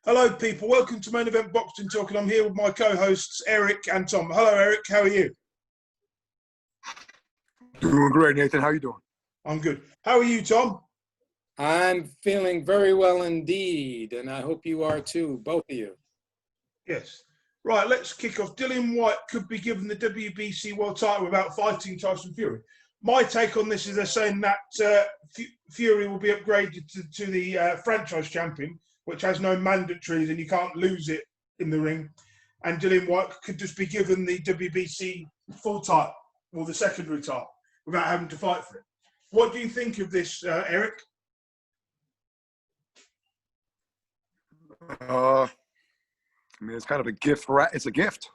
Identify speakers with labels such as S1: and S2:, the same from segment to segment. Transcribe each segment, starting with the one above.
S1: Hello, people. Welcome to Main Event Boxing Talk, and I'm here with my co-hosts Eric and Tom. Hello, Eric. How are you?
S2: Doing great, Nathan. How are you doing?
S1: I'm good. How are you, Tom?
S3: I'm feeling very well indeed, and I hope you are too, both of you.
S1: Yes. Right, let's kick off. Dillian Whyte could be given the WBC world title without fighting Tyson Fury. My take on this is they're saying that Fury will be upgraded to the franchise champion, which has no mandatories and you can't lose it in the ring. And Dillian Whyte could just be given the WBC full title or the secondary title without having to fight for it. What do you think of this, Eric?
S2: I mean, it's kind of a gift. It's a gift,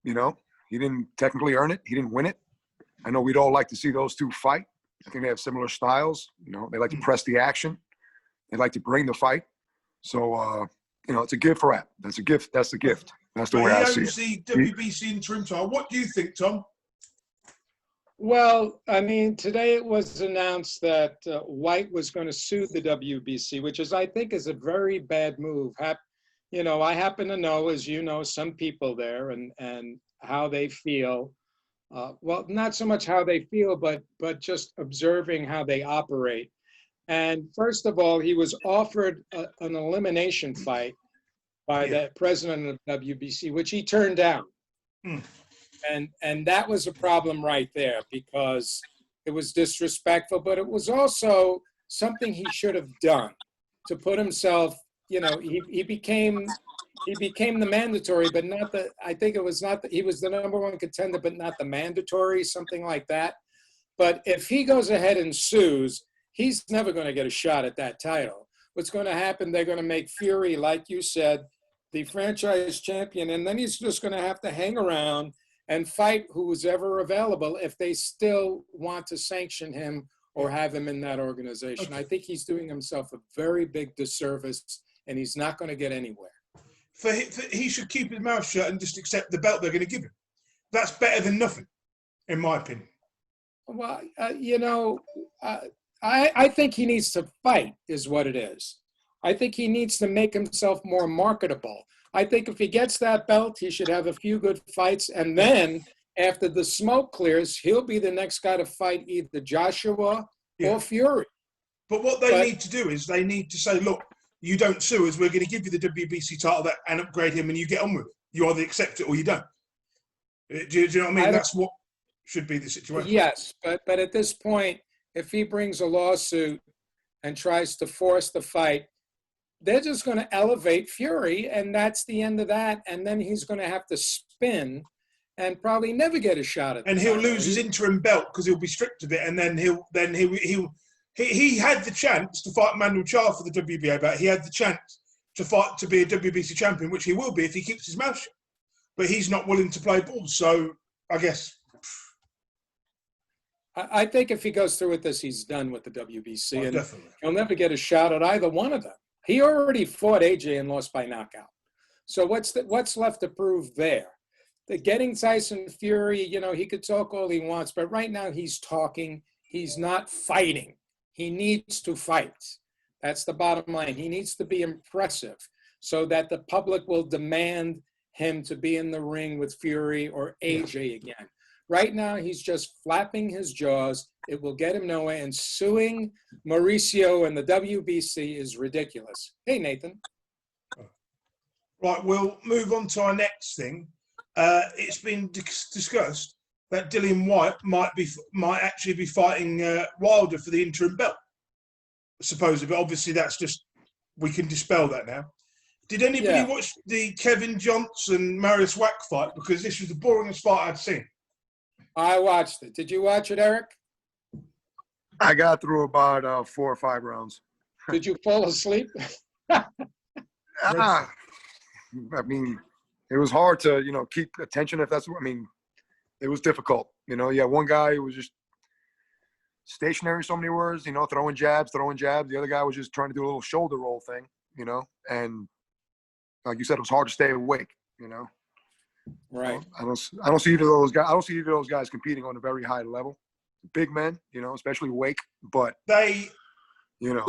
S2: you know. He didn't technically earn it. He didn't win it. I know we'd all like to see those two fight. I think they have similar styles. You know, they like to press the action. They like to bring the fight. So, you know, it's a gift for Rap. That's a gift. That's the gift. That's the way I see it.
S1: He owns the WBC interim title. What do you think, Tom?
S3: Well, I mean, today it was announced that Whyte was going to sue the WBC, which I think is a very bad move. You know, I happen to know, as you know, some people there and how they feel. Well, not so much how they feel, but just observing how they operate. And first of all, he was offered an elimination fight by the president of WBC, which he turned down. And that was a problem right there because it was disrespectful, but it was also something he should have done to put himself, you know, he became the mandatory, but not the, I think it was not, he was the #1 contender, but not the mandatory, something like that. But if he goes ahead and sues, he's never going to get a shot at that title. What's going to happen, they're going to make Fury, like you said, the franchise champion, and then he's just going to have to hang around and fight who's ever available if they still want to sanction him or have him in that organization. I think he's doing himself a very big disservice, and he's not going to get anywhere.
S1: He should keep his mouth shut and just accept the belt they're going to give him. That's better than nothing, in my opinion.
S3: Well, you know, I think he needs to fight is what it is. I think he needs to make himself more marketable. I think if he gets that belt, he should have a few good fights. And then after the smoke clears, he'll be the next guy to fight either Joshua or Fury.
S1: But what they need to do is they need to say, look, you don't sue us, we're going to give you the WBC title and upgrade him and you get on with it. You either accept it or you don't. Do you know what I mean? That's what should be the situation.
S3: Yes, but at this point, if he brings a lawsuit and tries to force the fight, they're just going to elevate Fury, and that's the end of that. And then he's going to have to spin and probably never get a shot at it.
S1: And he'll lose his interim belt because he'll be stripped of it, and then he had the chance to fight Manuel Charr for the WBA belt. He had the chance to fight to be a WBC champion, which he will be if he keeps his mouth shut. But he's not willing to play ball, so I guess.
S3: I think if he goes through with this, he's done with the WBC, and
S1: definitely.
S3: He'll never get a shot at either one of them. He already fought AJ and lost by knockout. So what's left to prove there? Getting Tyson Fury, you know, he could talk all he wants, but right now he's talking. He's not fighting. He needs to fight. That's the bottom line. He needs to be impressive so that the public will demand him to be in the ring with Fury or AJ again. Right now, he's just flapping his jaws. It will get him nowhere, and suing Mauricio and the WBC is ridiculous. Hey, Nathan.
S1: Right, we'll move on to our next thing. It's been discussed that Dillian Whyte might actually be fighting Wilder for the interim belt, supposedly. But obviously, that's just, we can dispel that now. Did anybody watch the Kevin Johnson Marius Wack fight? Because this was the boringest fight I'd seen.
S3: I watched it. Did you watch it, Eric?
S2: I got through about 4 or 5 rounds.
S3: Did you fall asleep?
S2: I mean, it was hard to, you know, keep attention if that's what, I mean, it was difficult. You know, one guy who was just stationary, so many words, you know, throwing jabs. The other guy was just trying to do a little shoulder roll thing, you know, and like you said, it was hard to stay awake, you know.
S3: Right.
S2: I don't see either of those guys. I don't see either of those guys competing on a very high level. Big men, you know, especially Wake, but
S1: they,
S2: you know,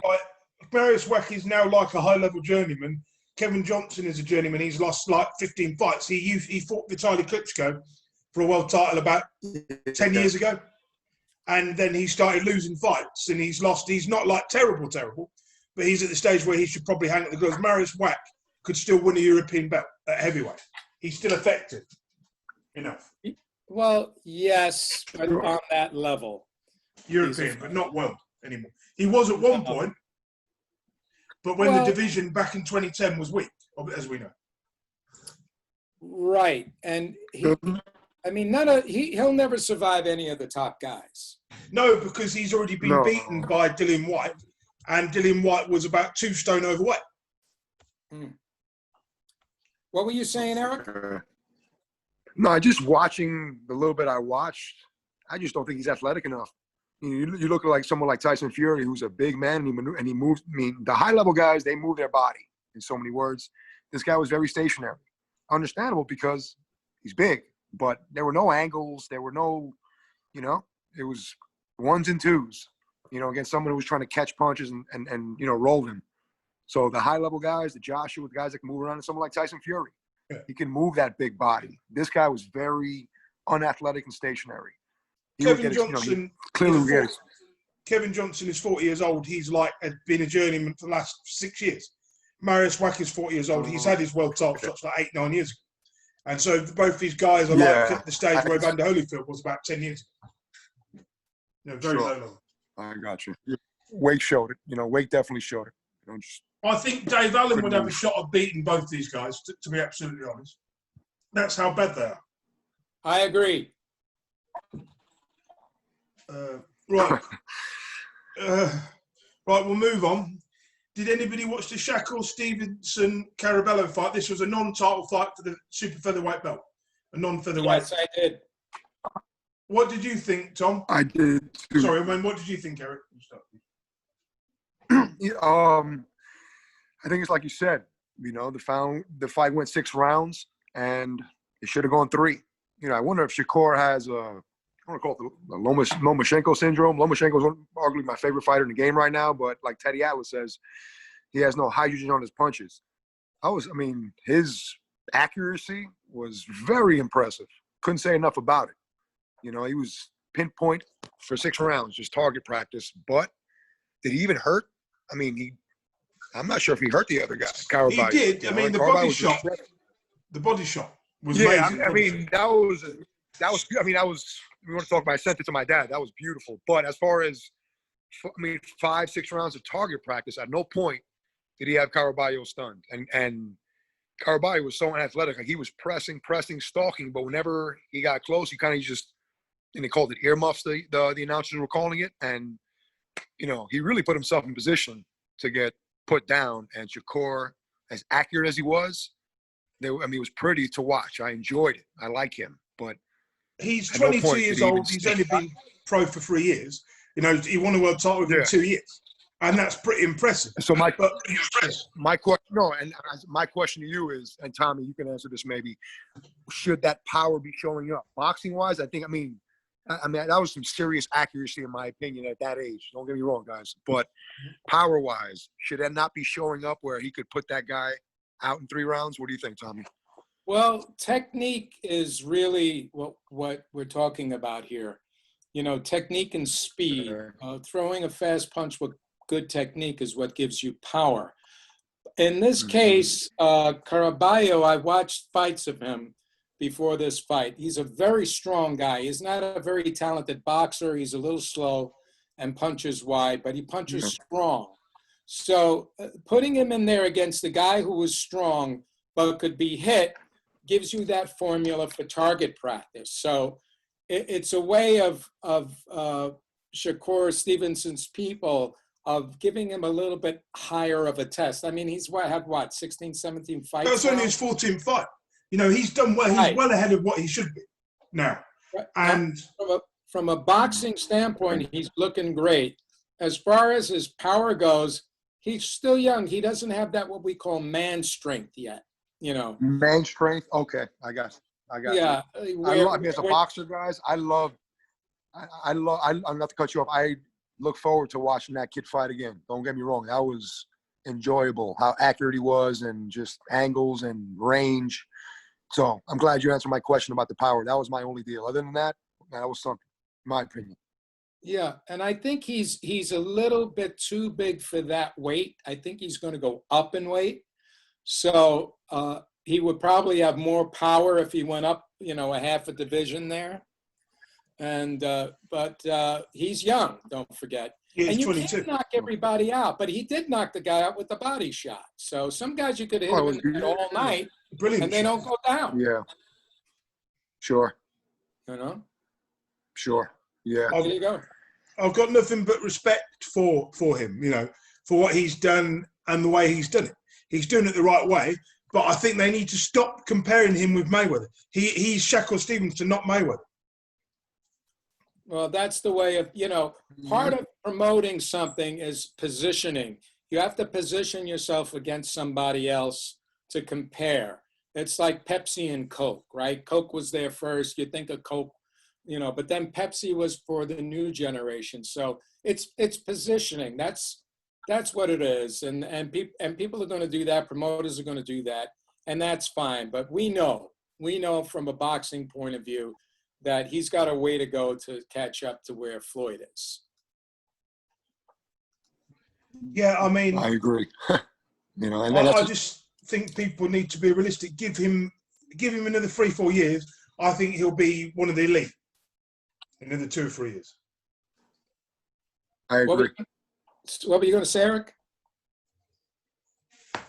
S1: Marius Wack is now like a high-level journeyman. Kevin Johnson is a journeyman. He's lost like 15 fights. He fought Vitaly Klitschko for a world title about 10 years ago. And then he started losing fights and he's lost. He's not like terrible, but he's at the stage where he should probably hang at the gloves. Marius Wack could still win a European belt at heavyweight. He's still effective enough.
S3: Well, yes, but on that level.
S1: European, but not world anymore. He was at one point, but when the division back in 2010 was weak, as we know.
S3: Right. And he'll never survive any of the top guys.
S1: No, because he's already been beaten by Dillian Whyte, and Dillian Whyte was about 2 stone overweight.
S3: What were you saying, Eric?
S2: No, just watching the little bit I watched, I just don't think he's athletic enough. You look like someone like Tyson Fury, who's a big man, and he moves. I mean, the high-level guys, they move their body, in so many words. This guy was very stationary. Understandable because he's big, but there were no angles. There were no, it was ones and twos, against someone who was trying to catch punches and roll them. So the high-level guys, the Joshua, the guys that can move around, and someone like Tyson Fury, he can move that big body. This guy was very unathletic and stationary.
S1: Kevin Johnson is 40 years old. He's been a journeyman for the last 6 years. Marius Wack is 40 years old. He's had his world title shots like 8-9 years ago. And so both these guys are at the stage where Evander Holyfield was about 10 years ago. Very low level.
S2: I got you. Wake showed it. Wake definitely showed it.
S1: I think Dave Allen would have a shot of beating both these guys, to be absolutely honest. That's how bad they are.
S3: I agree.
S1: Right. Right, we'll move on. Did anybody watch the Shakur Stevenson Carabello fight? This was a non-title fight for the super featherweight belt, a non-featherweight.
S3: Yes, I did.
S1: What did you think, Tom?
S2: I did too.
S1: Sorry, what did you think, Eric?
S2: I think it's like you said. The fight went 6 rounds, and it should have gone 3. I wonder if Shakur has I want to call it the Lomachenko syndrome. Lomachenko is arguably my favorite fighter in the game right now, but like Teddy Atlas says, he has no hydrogen on his punches. His accuracy was very impressive. Couldn't say enough about it. He was pinpoint for 6 rounds, just target practice. But did he even hurt? I'm not sure if he hurt the other guy.
S1: He did. The body shot. The body shot was amazing.
S2: That was. We want to talk about. I sent it to my dad. That was beautiful. But as far as 5-6 rounds of target practice, at no point did he have Caraballo stunned. And Caraballo was so unathletic. Like he was pressing, stalking. But whenever he got close, he kind of just, and they called it earmuffs. The announcers were calling it, and he really put himself in position to get put down. And Shakur, as accurate as he was, it was pretty to watch. I enjoyed it. I like him, but.
S1: He's 22 years old. He's only been pro for 3 years. He won a world title within 2 years, and that's pretty impressive.
S2: So my question to you is, and Tommy, you can answer this maybe: should that power be showing up? Boxing wise, I mean, that was some serious accuracy in my opinion at that age. Don't get me wrong, guys, but power wise, should that not be showing up where he could put that guy out in 3 rounds? What do you think, Tommy?
S3: Well, technique is really what we're talking about here. Technique and speed. Throwing a fast punch with good technique is what gives you power. In this case, Caraballo, I watched fights of him before this fight. He's a very strong guy. He's not a very talented boxer. He's a little slow and punches wide, but he punches strong. So putting him in there against the guy who was strong but could be hit gives you that formula for target practice. So it's a way of Shakur Stevenson's people of giving him a little bit higher of a test. He's had 16, 17 fights.
S1: That's only his 14th fight. He's done well. He's well ahead of what he should be now. And
S3: from a boxing standpoint, he's looking great. As far as his power goes, he's still young. He doesn't have that what we call man strength yet.
S2: Man strength. Okay, I got you. As a boxer, guys, I'm not to cut you off. look forward to watching that kid fight again. Don't get me wrong. That was enjoyable, how accurate he was and just angles and range. So I'm glad you answered my question about the power. That was my only deal. Other than that, that was something, in my opinion.
S3: Yeah, and I think he's a little bit too big for that weight. I think he's going to go up in weight. So he would probably have more power if he went up, a half a division there. And but he's young, don't forget.
S1: Yeah,
S3: And
S1: he's
S3: you
S1: 22.
S3: can't knock everybody out, but he did knock the guy out with the body shot. So some guys you could hit him in the head all night,
S1: Brilliant.
S3: and they don't go down.
S2: Yeah. Sure. Sure. Yeah.
S3: There you go.
S1: I've got nothing but respect for him, for what he's done and the way he's done it. He's doing it the right way, but I think they need to stop comparing him with Mayweather. He's Shakur Stevenson, not Mayweather.
S3: Well, that's the way of, part of promoting something is positioning. You have to position yourself against somebody else to compare. It's like Pepsi and Coke, right? Coke was there first. You think of Coke, but then Pepsi was for the new generation. So it's positioning. That's what it is. And people are going to do that. Promoters are going to do that. And that's fine. But we know from a boxing point of view that he's got a way to go to catch up to where Floyd is.
S1: Yeah, I mean,
S2: I agree.
S1: I just think people need to be realistic. Give him another 3-4 years. I think he'll be one of the elite in another 2 or 3 years.
S2: I agree.
S3: What were you going to say, Eric?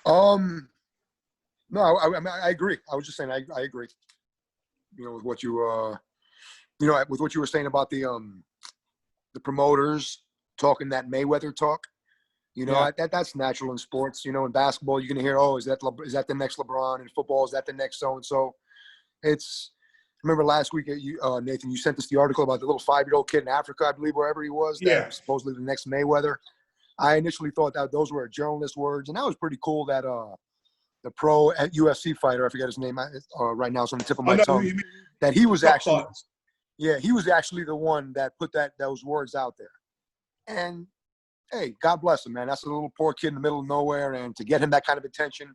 S2: No, I agree. I was just saying I agree. With what you with what you were saying about the promoters talking that Mayweather talk. That's natural in sports. In basketball, you're gonna hear, oh, is that the next LeBron? In football, is that the next so and so? Remember last week, Nathan, you sent us the article about the little 5-year-old kid in Africa, I believe, wherever he was.
S1: Yeah.
S2: That was supposedly the next Mayweather. I initially thought that those were journalist words, and that was pretty cool. That the pro UFC fighter, I forget his name right now, it's on the tip of my tongue. That he was actually, he was actually the one that put those words out there. And hey, God bless him, man. That's a little poor kid in the middle of nowhere, and to get him that kind of attention,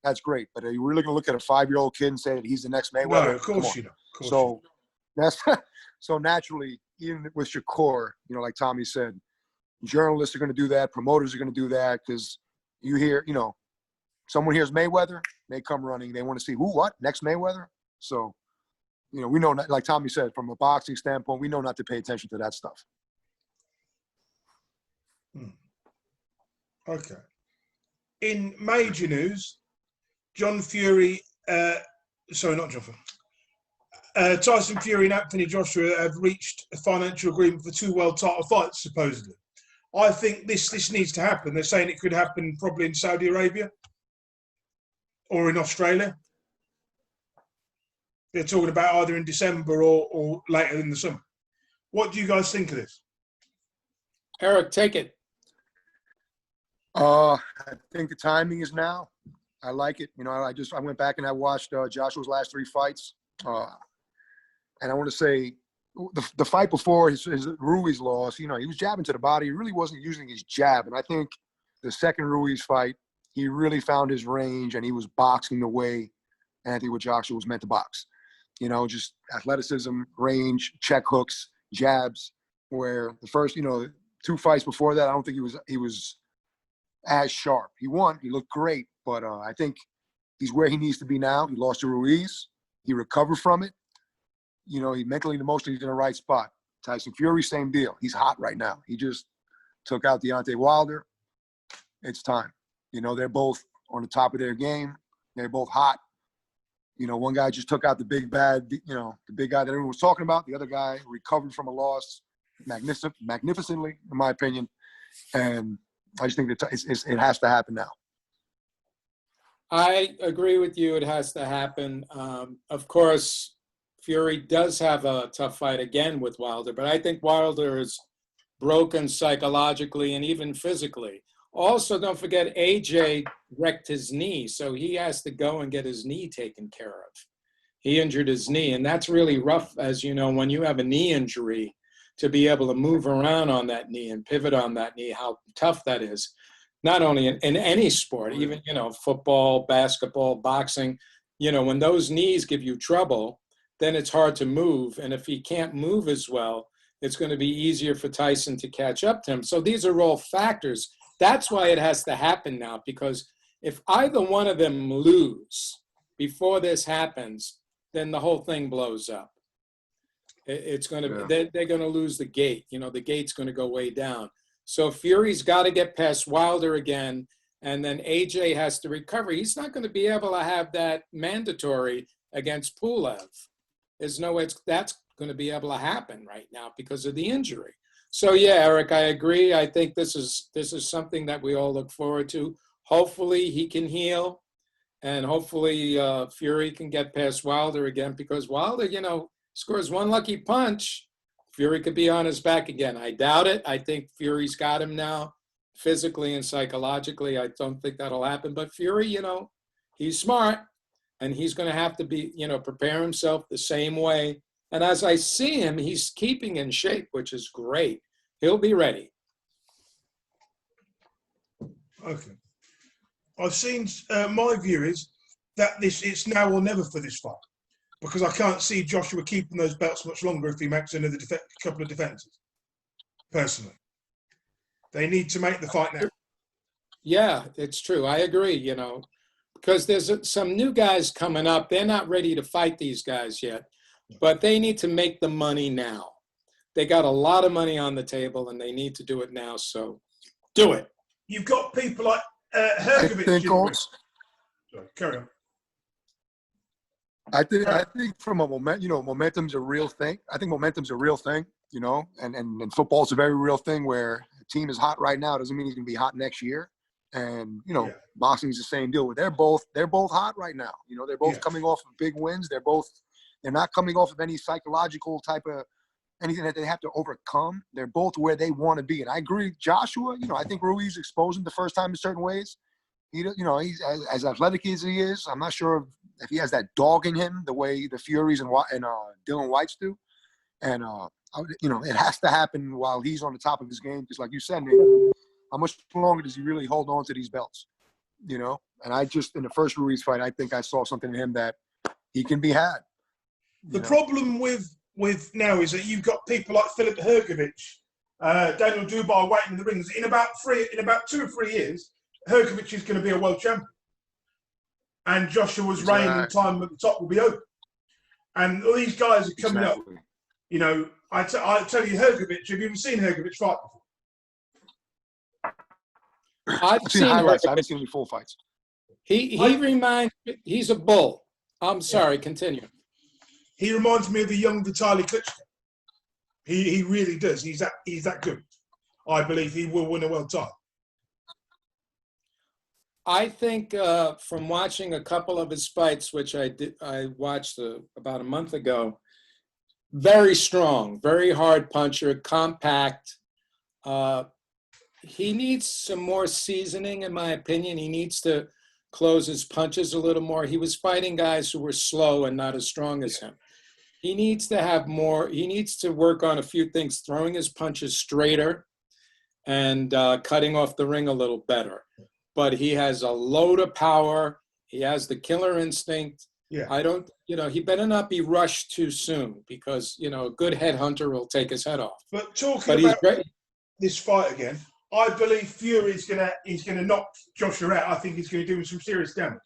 S2: that's great. But are you really going to look at a 5-year-old kid and say that he's the next Mayweather?
S1: No, of course you don't.
S2: So that's so naturally, even with Shakur, like Tommy said, journalists are going to do that, promoters are going to do that, because you hear, someone hears Mayweather, they come running. They want to see what next Mayweather. So, we know, like Tommy said, from a boxing standpoint, we know not to pay attention to that stuff.
S1: Okay. In major news, Tyson Fury and Anthony Joshua have reached a financial agreement for 2 world title fights, supposedly. I think this needs to happen. They're saying it could happen probably in Saudi Arabia or in Australia. They're talking about either in December or later in the summer. What do you guys think of this?
S3: Eric, take it.
S2: I think the timing is now. I like it. I went back and I watched Joshua's last 3 fights. And I want to say the fight before his Ruiz loss, he was jabbing to the body. He really wasn't using his jab. And I think the second Ruiz fight, he really found his range and he was boxing the way Anthony Joshua was meant to box. Just athleticism, range, check hooks, jabs, where the first, 2 fights before that, I don't think he was as sharp. He won. He looked great. But I think he's where he needs to be now. He lost to Ruiz. He recovered from it. He mentally and emotionally, he's in the right spot. Tyson Fury, same deal. He's hot right now. He just took out Deontay Wilder. It's time. They're both on the top of their game. They're both hot. One guy just took out the big bad, the big guy that everyone was talking about. The other guy recovered from a loss magnificently, in my opinion. And I just think that it has to happen now.
S3: I agree with you. It has to happen. Of course, Fury does have a tough fight again with Wilder, but I think Wilder is broken psychologically and even physically. Also, don't forget, AJ wrecked his knee, so he has to go and get his knee taken care of. He injured his knee, and that's really rough, as you know, when you have a knee injury. to be able to move around on that knee and pivot on that knee, how tough that is. Not only in any sport, even, football, basketball, boxing, when those knees give you trouble, then it's hard to move. And if he can't move as well, it's going to be easier for Tyson to catch up to him. So these are all factors. That's why it has to happen now, because if either one of them lose before this happens, then the whole thing blows up. It's going to, they're going to lose the gate. The gate's going to go way down. So Fury's got to get past Wilder again, and then AJ has to recover. He's not going to be able to have that mandatory against Pulev. There's no way that's going to be able to happen right now because of the injury. So yeah, Eric, I agree. I think this is something that we all look forward to. Hopefully he can heal, and hopefully Fury can get past Wilder again, because Wilder, scores one lucky punch, Fury could be on his back again. I doubt it. I think Fury's got him now, physically and psychologically. I don't think that'll happen. But Fury, he's smart, and he's going to have to be, prepare himself the same way. And as I see him, he's keeping in shape, which is great. He'll be ready.
S1: Okay. I've seen, my view is that it's now or never for this fight, because I can't see Joshua keeping those belts much longer if he makes another couple of defenses, personally. They need to make the fight now.
S3: Yeah, it's true. I agree, because there's some new guys coming up. They're not ready to fight these guys yet, but they need to make the money now. They got a lot of money on the table, and they need to do it now, so do it.
S1: You've got people like Hergovich. Sorry, carry on.
S2: I think from a momentum's a real thing. I think momentum's a real thing, and football's a very real thing, where a team is hot right now doesn't mean he's going to be hot next year. And, boxing's the same deal. They're both hot right now. They're both coming off of big wins. They're not coming off of any psychological type of anything that they have to overcome. They're both where they want to be. And I agree, Joshua, I think Ruiz exposed him the first time in certain ways. He's as athletic as he is. I'm not sure if he has that dog in him the way the Furies and Dylan Whites do. And, it has to happen while he's on the top of his game. Because like you said, Nate, how much longer does he really hold on to these belts? And I just, in the first Ruiz fight, I think I saw something in him that he can be had.
S1: The problem with now is that you've got people like Filip Hergovich, Daniel Dubois waiting in the rings. In about 2 or 3 years, Hergovich is going to be a world champion. And Joshua's reign and time at the top will be over. And all these guys are coming up. I tell you, Hergovich, have you ever seen Hergovich fight before?
S3: I've seen
S2: highlights. I haven't seen any full fights.
S3: He's a bull. I'm sorry, continue.
S1: He reminds me of the young Vitaly Klitschko. He really does. He's that good. I believe he will win a world title.
S3: I think from watching a couple of his fights, which I watched about a month ago, very strong, very hard puncher, compact. He needs some more seasoning, in my opinion. He needs to close his punches a little more. He was fighting guys who were slow and not as strong as him. He needs to have more. He needs to work on a few things, throwing his punches straighter and cutting off the ring a little better. But he has a load of power. He has the killer instinct. Yeah. He better not be rushed too soon, because, a good headhunter will take his head off.
S1: But talking about this fight again, I believe Fury's gonna knock Joshua out. I think he's going to do him some serious damage.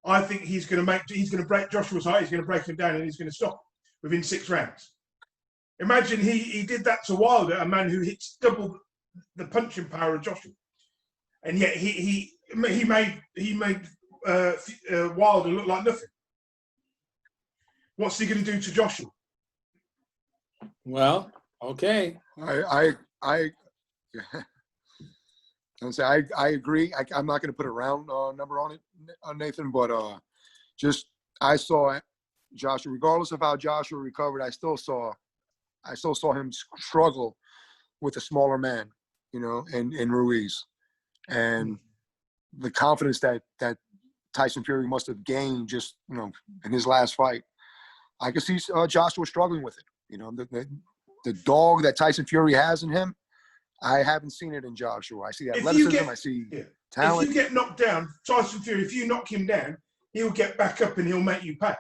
S1: I think he's going to break Joshua's height. He's going to break him down, and he's going to stop him within 6 rounds. Imagine he did that to Wilder, a man who hits double the punching power of Joshua, and yet he made Wilder look like nothing. What's he going to do to Joshua?
S3: Well, okay.
S2: I agree. I'm not going to put a round number on it, Nathan, but I saw Joshua, regardless of how Joshua recovered, I still saw him struggle with a smaller man, in Ruiz, and the confidence that Tyson Fury must have gained just, in his last fight. I could see Joshua struggling with it. the dog that Tyson Fury has in him, I haven't seen it in Joshua. I see athleticism. I see talent.
S1: If you get knocked down, Tyson Fury, if you knock him down, he'll get back up and he'll make you pay.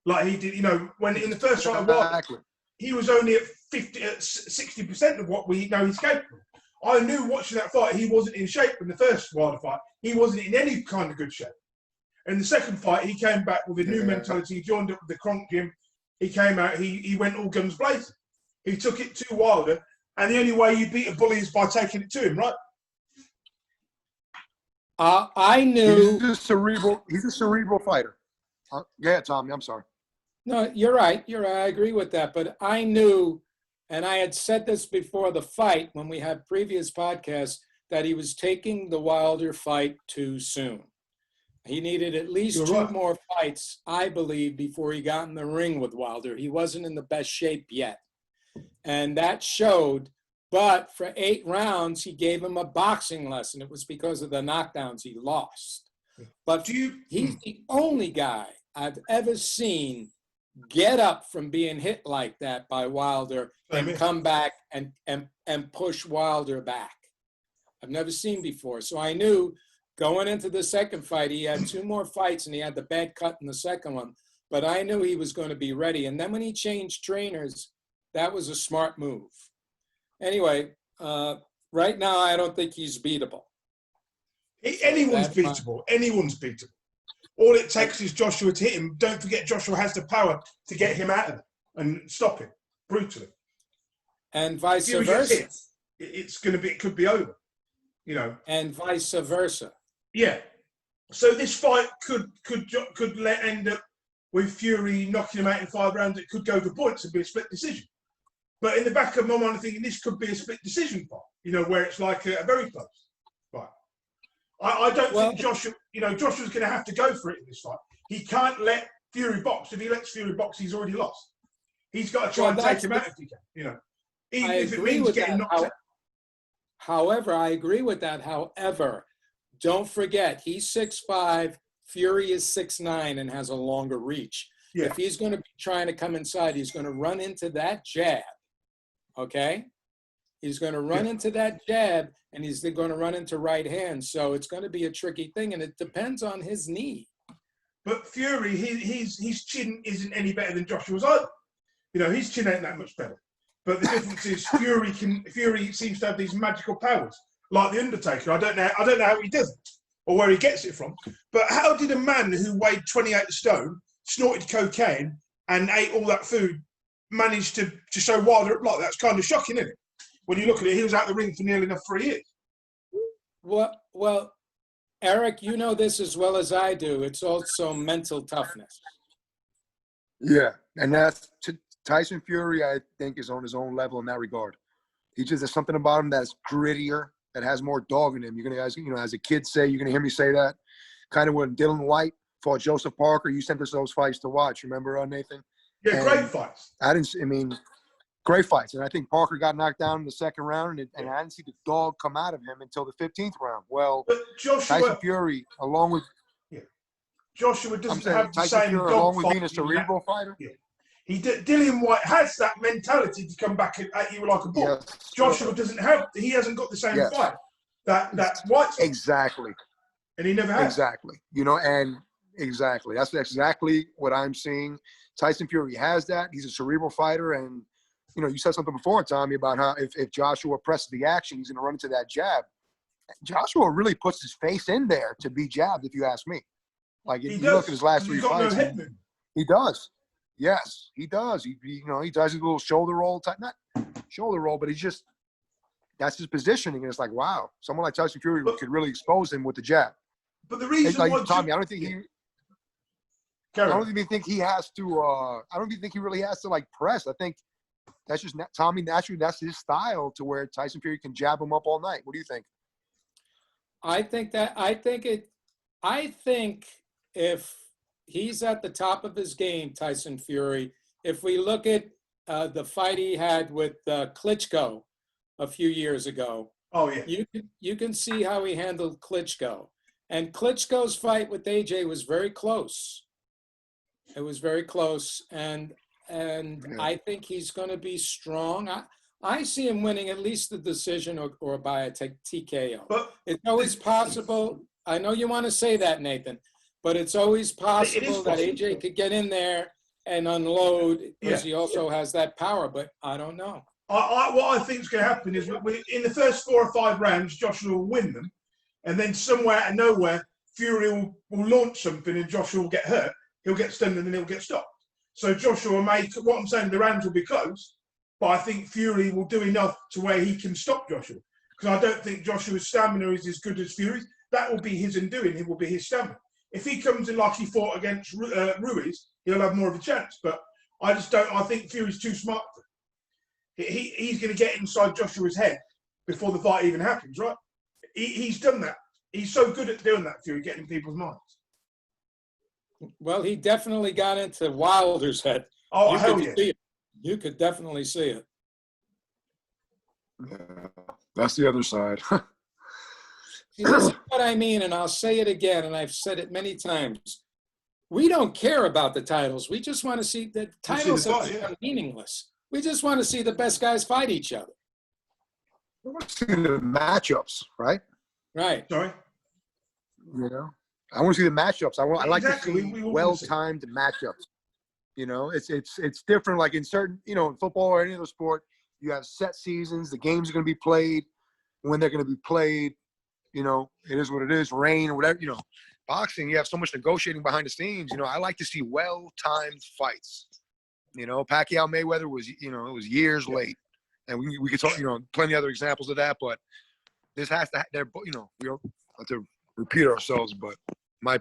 S1: Like he did, when in the first fight of Wilder, he was only at 60% of what we know he's capable. I knew watching that fight, he wasn't in shape in the first Wilder fight. He wasn't in any kind of good shape. In the second fight, he came back with a new mentality. He joined up with the Kronk gym. He came out, he went all guns blazing. He took it to Wilder, and the only way you beat a bully is by taking it to him, right?
S3: I knew.
S2: He's a cerebral fighter. Yeah, Tommy, I'm sorry.
S3: No, you're right. I agree with that. But I knew, and I had said this before the fight when we had previous podcasts, that he was taking the Wilder fight too soon. He needed at least two more fights, I believe, before he got in the ring with Wilder. He wasn't in the best shape yet. And that showed. But for 8 rounds, he gave him a boxing lesson. It was because of the knockdowns he lost. But he's the only guy I've ever seen get up from being hit like that by Wilder and come back and push Wilder back. I've never seen before. So I knew going into the second fight, he had 2 more fights and he had the bad cut in the second one. But I knew he was going to be ready. And then when he changed trainers, that was a smart move. Anyway, right now, I don't think he's beatable.
S1: Anyone's beatable. Anyone's beatable. All it takes is Joshua to hit him. Don't forget, Joshua has the power to get him out of it and stop him brutally.
S3: And vice versa.
S1: It could be over.
S3: And vice versa.
S1: Yeah. So this fight could end up with Fury knocking him out in 5 rounds. It could go to points and be a split decision. But in the back of my mind, I'm thinking this could be a split decision fight, where it's like a very close fight. I don't think Joshua's going to have to go for it in this fight. He can't let Fury box. If he lets Fury box, he's already lost. He's got to try and take him out if he can, Even if it means getting knocked out.
S3: However, I agree with that. However, don't forget, he's 6'5", Fury is 6'9", and has a longer reach. Yeah. If he's going to be trying to come inside, he's going to run into that jab. Okay? He's going to run into that jab, and he's going to run into right hand. So it's going to be a tricky thing, and it depends on his knee.
S1: But Fury, his chin isn't any better than Joshua's either. His chin ain't that much better. But the difference is Fury seems to have these magical powers, like the Undertaker. I don't know how he does it or where he gets it from. But how did a man who weighed 28 stone, snorted cocaine, and ate all that food managed to show Wilder up like that? It's kind of shocking, isn't it? When you look at it, he was out the ring for nearly enough 3 years.
S3: Well, Eric, you know this as well as I do. It's also mental toughness.
S2: Yeah, and that's Tyson Fury, I think, is on his own level in that regard. There's something about him that's grittier, that has more dog in him. You're gonna, as a kid say, you're gonna hear me say that. Kind of when Dylan White fought Joseph Parker, you sent us those fights to watch. Remember, Nathan?
S1: Yeah, and great fights.
S2: Great fights. And I think Parker got knocked down in the second round, and I didn't see the dog come out of him until the 15th round. Well, Tyson Fury, along with
S1: Joshua doesn't have the same
S2: Fury,
S1: dog
S2: along with being a cerebral fighter.
S1: Yeah. Dylan White has that mentality to come back at you like a bull. Yes. Joshua doesn't have. He hasn't got the same fight that White's got.
S2: Exactly.
S1: And he never has.
S2: Exactly. And exactly. That's exactly what I'm seeing. Tyson Fury has that. He's a cerebral fighter. And, you said something before, Tommy, about how if Joshua presses the action, he's going to run into that jab. Joshua really puts his face in there to be jabbed, if you ask me. Like, if you look at his last 3 fights, he does. Yes, he does. He does his little shoulder roll type, not shoulder roll, but that's his positioning. And it's like, wow, someone like Tyson Fury could really expose him with the jab.
S1: But the reason why
S2: Tommy, I don't think he has to. I don't even think he really has to press. I think that's just Tommy. Naturally, that's his style to where Tyson Fury can jab him up all night. What do you think?
S3: I think if he's at the top of his game, Tyson Fury, if we look at the fight he had with Klitschko a few years ago, you can see how he handled Klitschko. And Klitschko's fight with AJ was very close. It was very close. And and
S2: Yeah.
S3: I think he's going to be strong. I see him winning at least the decision or by a TKO.
S1: But
S3: It's always possible. I know you want to say that, Nathan, but it's always possible that
S1: possible.
S3: AJ could get in there and unload because
S1: Yeah.
S3: he also has that power, but I don't know.
S1: What I think is going to happen is in the first 4 or 5 rounds, Joshua will win them. And then somewhere out of nowhere, Fury will launch something and Joshua will get hurt. He'll get stunned and then he'll get stopped. So Joshua what I'm saying, the rounds will be close, but I think Fury will do enough to where he can stop Joshua. Because I don't think Joshua's stamina is as good as Fury's. That will be his undoing. It will be his stamina. If he comes in like he fought against Ruiz, he'll have more of a chance. But I just don't. I think Fury's too smart for it. He's going to get inside Joshua's head before the fight even happens, right? He's done that. He's so good at doing that, Fury, getting in people's minds.
S3: Well, he definitely got into Wilder's head.
S1: Oh, hell yeah.
S3: See it. You could definitely see it.
S2: Yeah, that's the other side.
S3: See, this is what I mean, and I'll say it again, and I've said it many times. We don't care about the titles. We just want to see the titles have become meaningless. We just want to see the best guys fight each other.
S2: I want to see the matchups, right?
S3: Right.
S1: Sorry?
S2: You know, I want to see the matchups. I like to see
S1: we
S2: well-timed matchups. You know, it's different. Like in certain, in football or any other sport, you have set seasons. The games are going to be played when they're going to be played. It is what it is. Rain or whatever. Boxing, you have so much negotiating behind the scenes. I like to see well-timed fights. Pacquiao Mayweather was, it was years late, and we could talk, plenty of other examples of that. But this has to, we don't have to repeat ourselves. But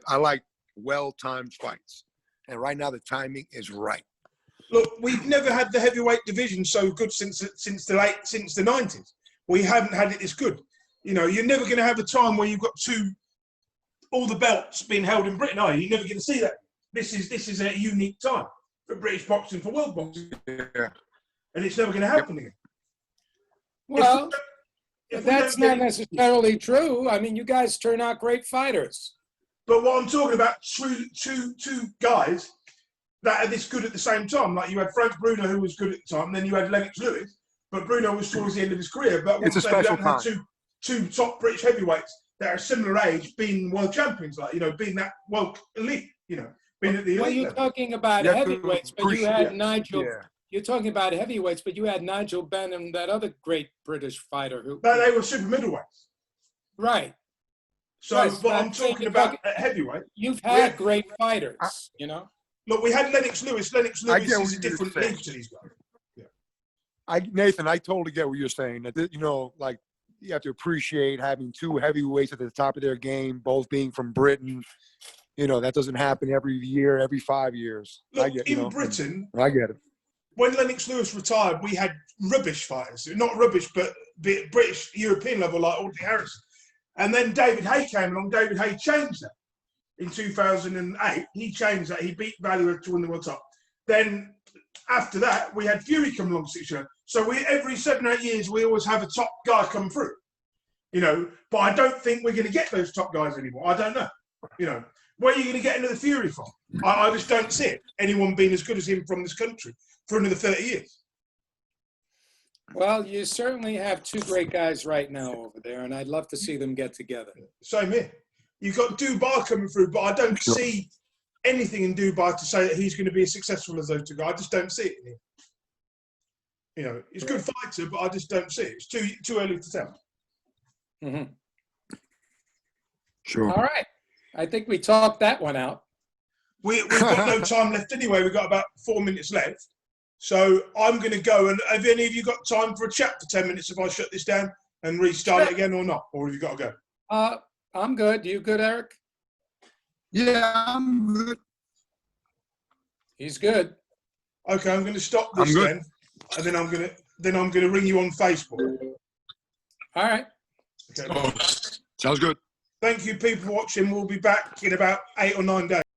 S2: I like well-timed fights, and right now the timing is right.
S1: Look, we've never had the heavyweight division so good since the 90s. We haven't had it this good. You're never going to have a time where you've got all the belts being held in Britain, are you? You're never going to see that. This is a unique time for British boxing, for world boxing.
S2: Yeah.
S1: And it's never going to happen again.
S3: Well, that's not necessarily true. I mean, you guys turn out great fighters.
S1: But what I'm talking about, two guys that are this good at the same time. Like you had Frank Bruno, who was good at the time, and then you had Lennox Lewis. But Bruno was towards the end of his career. But
S2: it's a special time.
S1: Two top British heavyweights that are similar age being world champions, being that world elite, being at the elite.
S3: Well, you're talking about heavyweights, but you had Nigel.
S2: Yeah.
S3: You're talking about heavyweights, but you had Nigel Benham, that other great British fighder who.
S1: But they were super middleweights.
S3: Right.
S1: So,
S3: yes,
S1: but I'm talking about at heavyweight.
S3: You've had great fighters,
S1: Look, we had Lennox Lewis. Lennox Lewis is a different league to these guys. Yeah.
S2: Nathan, I totally get what you're saying. That you have to appreciate having two heavyweights at the top of their game, both being from Britain. That doesn't happen every year, every 5 years.
S1: Look, in Britain,
S2: I get it.
S1: When Lennox Lewis retired, we had rubbish fighters. Not rubbish, but British, European level, like Audley Harrison. And then David Haye came along. David Haye changed that. In 2008, he changed that. He beat Valuer to win the World Cup. Then after that, we had Fury come along 6 years. So every 7 or 8 years, we always have a top guy come through. But I don't think we're going to get those top guys anymore. I don't know. Where are you going to get another Fury from? I just don't see it. Anyone being as good as him from this country for another 30 years.
S3: Well, you certainly have two great guys right now over there, and I'd love to see them get together.
S1: Same here. You've got Dubai coming through, but I don't see anything in Dubai to say that he's going to be as successful as those two guys. I just don't see it in him. He's a good fighter, but I just don't see it. It's too early to tell.
S3: Mm-hmm.
S2: Sure.
S3: All right. I think we talked that one out.
S1: We've got no time left anyway. We've got about 4 minutes left. So I'm going to go. And have any of you got time for a chat for 10 minutes if I shut this down and restart it again or not? Or have you got to go?
S3: I'm good. You good, Eric?
S2: Yeah, I'm good.
S3: He's good.
S1: Okay, I'm going to stop this then. And then I'm going to ring you on Facebook.
S3: All right.
S1: Okay.
S2: Sounds good.
S1: Thank you, people watching. We'll be back in about 8 or 9 days.